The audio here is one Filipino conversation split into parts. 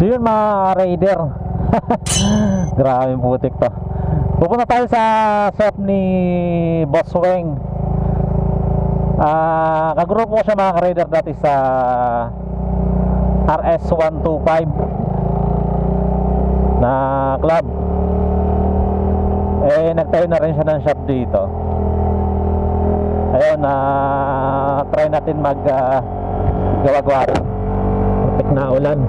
So yun mga raider. Grabe putik to. Pupunta tayo sa shop ni Boss Weng. Kagrupo ko siya mga raider dati sa RS125 na club. Nagtayo na rin siya ng shop dito. Ayun, try natin mag gawa-gawa. Putik na ulan.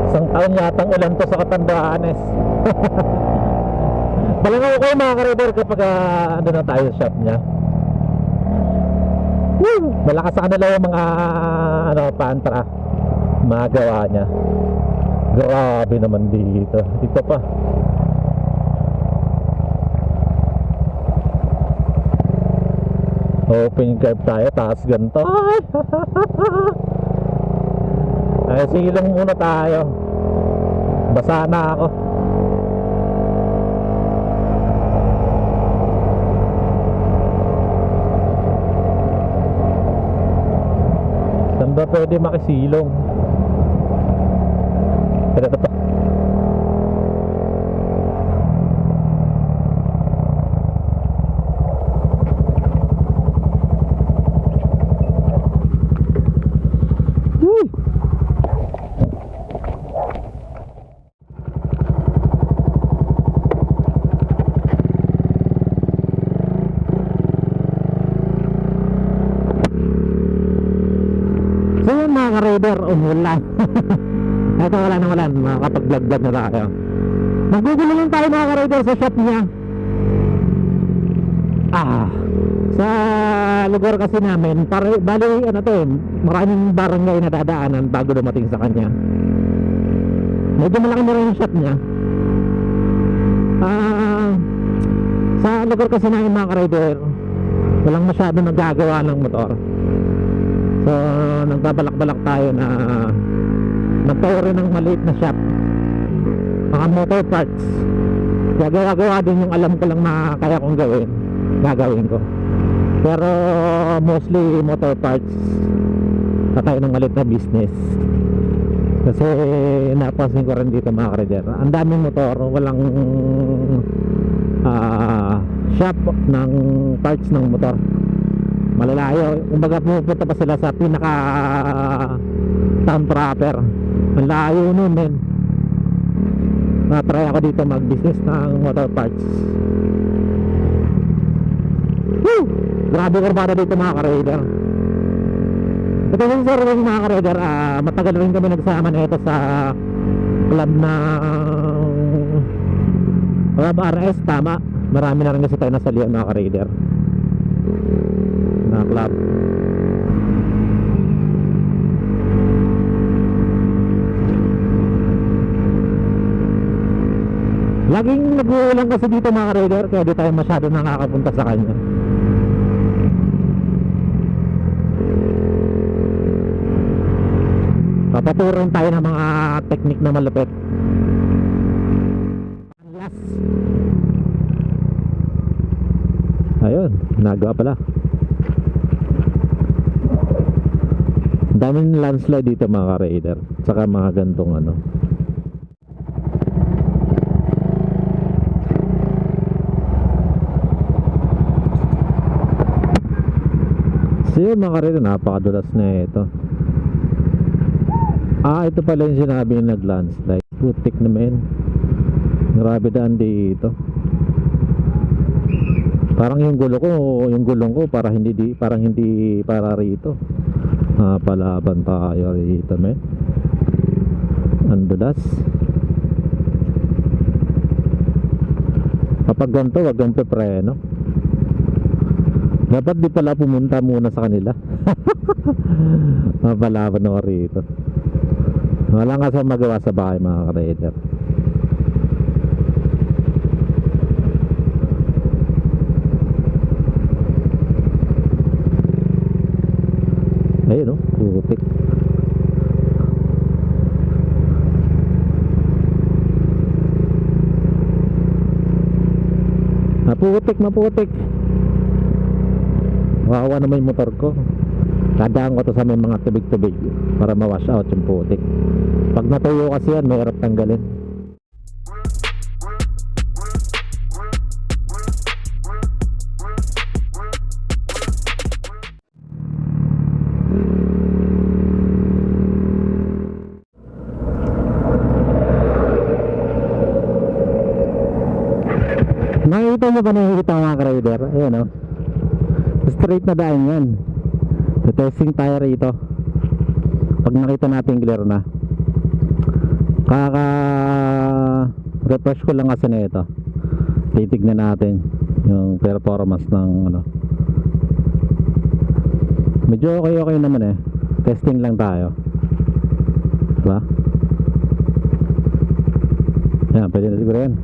Isang taon yatang ulan to sa Katandaanes. Palangaw ko mga ka-rider kapag ano na tayo sa shop niya. Malakas sa kanila yung mga pantra magawa niya. Grabe naman dito. Dito pa open curve tayo, taas ganito. Ay, silong muna tayo. Basa na ako. Saan ba pwede makisilong? Ito. So yun mga ka-rider, umulan. Ito wala nang ulan, makakapag-vlog-vlog na tayo. Magugulo lang tayo mga ka-rider sa shop niya. Sa lugar kasi namin, bali maraming barangay na dadaanan bago dumating sa kanya. Medyo malaki na rin yung shop niya. Sa lugar kasi namin mga ka-rider, walang masyado nagagawa ng motor. So nagbabalak-balak tayo na nagtayo rin ng maliit na shop, mga motor parts. Gagawa din yung alam ko lang na kaya kong gagawin ko. Pero mostly motor parts na tayo ng maliit na business. Kasi napansin ko rin dito mga ka-rider, ang daming motor, walang shop ng parts ng motor. Malalayo, kumbaga pupunta pa sila sa pinaka town proper. Ang layo nun men. Try ako dito mag business ng motor parts. Woo! Grabe kurbada dito mga ka-rider. Ito yung sir mga ka-rider, matagal rin kami nagsama na ito sa club na club RS, tama. Marami na rin kasi tayo nasalihan mga ka-rider na club. Laging nag-uulan kasi dito mga ka-rider, kaya di tayo masyado nakakapunta sa kanya. Papaturin tayo ng mga technique na malupit. Ayun, nagawa pala. Daming landslide dito mga ka-rider, saka mga gantong So yun mga ka-rider, napakadulas na ito. Ito pala yung sinabi yung nag-landslide. Putik naman. Grabe daan dito. Parang yung gulong ko parang hindi para rito. Palaban tayo rito men. Andulas. Kapag ganito wag kang pepreno. Dapat di pala pumunta muna sa kanila. Palaban ako rito. Wala nga sa magawa sa bahay mga ka-rider. Ayun putik. Maputik. Wawa naman yung motor ko. Dadaan ko to sa may mga tubig-tubig para ma-wash out yung putik. Pag natuyo kasi yan, mahirap tanggalin. Nakikita nyo ba, nakikita mga ka-rider? Ayan o, straight na daan yan. Testing tayo rito. Pag nakita natin clear na, refresh ko lang kasi na ito. Titignan natin yung performance ng ano. Medyo okay naman eh. Testing lang tayo, diba? Yan, pwede na siguro yan.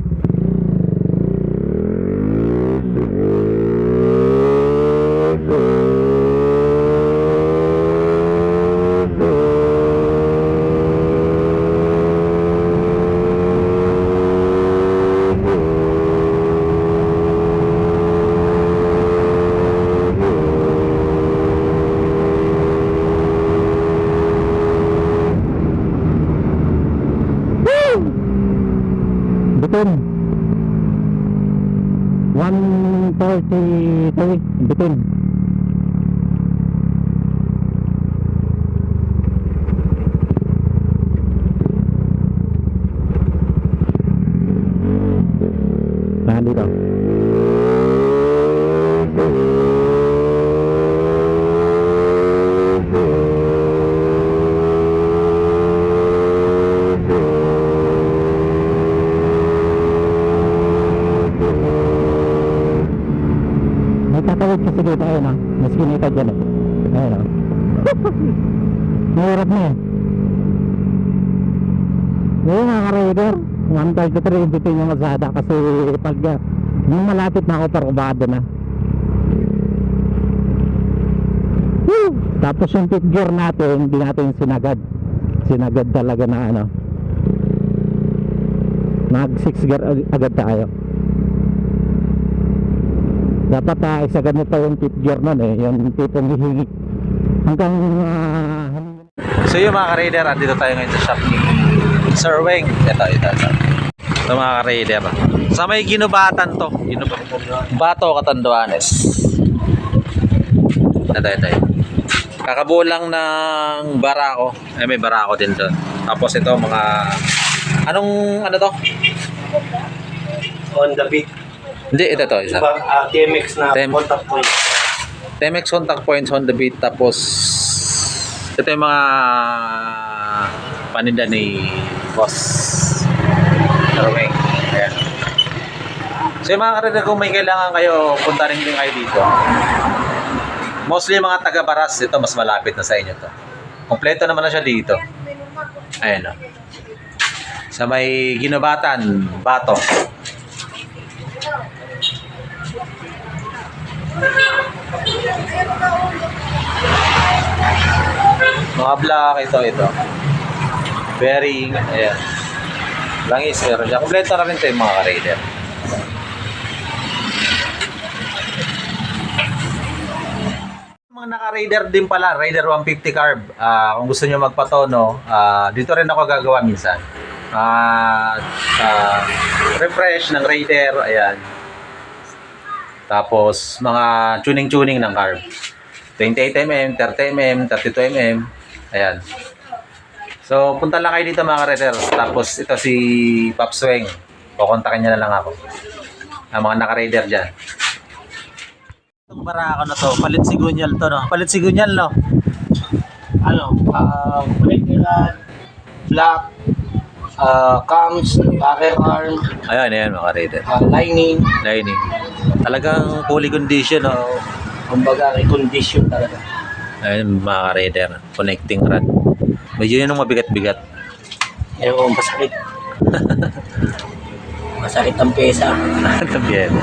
Bitin 143 bitin. Dito tatawid kasi dito, ayun o, mas kinita dyan eh, ayun o. Mahirap na eh. Ngayon mga ka-rider, 133 bitin yung kasada kasi pag yung malapit na ako parubado na. Woo! Tapos yung fifth gear natin, hindi natin sinagad talaga na ano, nag 6 gear agad tayo. Dapat isagad mo pa yung fifth gear nun eh, yung tipong hihingi hanggang So yung mga ka-rider, andito tayo ngayon sa shop ni Sir Weng. Ito mga ka-rider, sa may Ginubatan to, Bato, Catanduanes. Ito kakabuo lang ng barako. May barako din doon. Tapos ito mga ano to? On the beat. Hindi, ito isa. TMX na contact point. TMX contact points on the beat. Tapos ito yung mga paninda ni Boss Darwing. Ayan. So yung mga ka-rider, kung may kailangan kayo, punta rin din kayo dito. Mostly mga taga-Baras, ito mas malapit na sa inyo to. Kompleto naman na siya dito. Ayan o. Sa may Ginubatan, Bato. Mga block, ito. Bearing, ayan. Langis, meron siya. Kompleto na rin ito yung mga ka-rider. Mga naka-Raider din pala, Raider 150 carb. Kung gusto nyo magpatono, dito rin ako gagawa minsan. Refresh ng Raider, ayan. Tapos mga tuning ng carb. 28mm, 30mm, 32mm, ayan. So punta lang kayo dito mga ka-Raider. Tapos ito si Pops Weng. Kukontakin niya na lang ako. Ang mga naka-Raider dyan. Itong barako na to, palit sigunyal to, no? Palit sigunyal, no? Ano, connected black, cams, backer arm, Ayan mga ka-Raider. lining, Talagang fully condition, no? kumbaga recondition talaga. Ayun mga ka-Raider, connecting rod. Medyo yun yung mabigat-bigat. Yung masakit. Masakit ang pesa. Tabihan.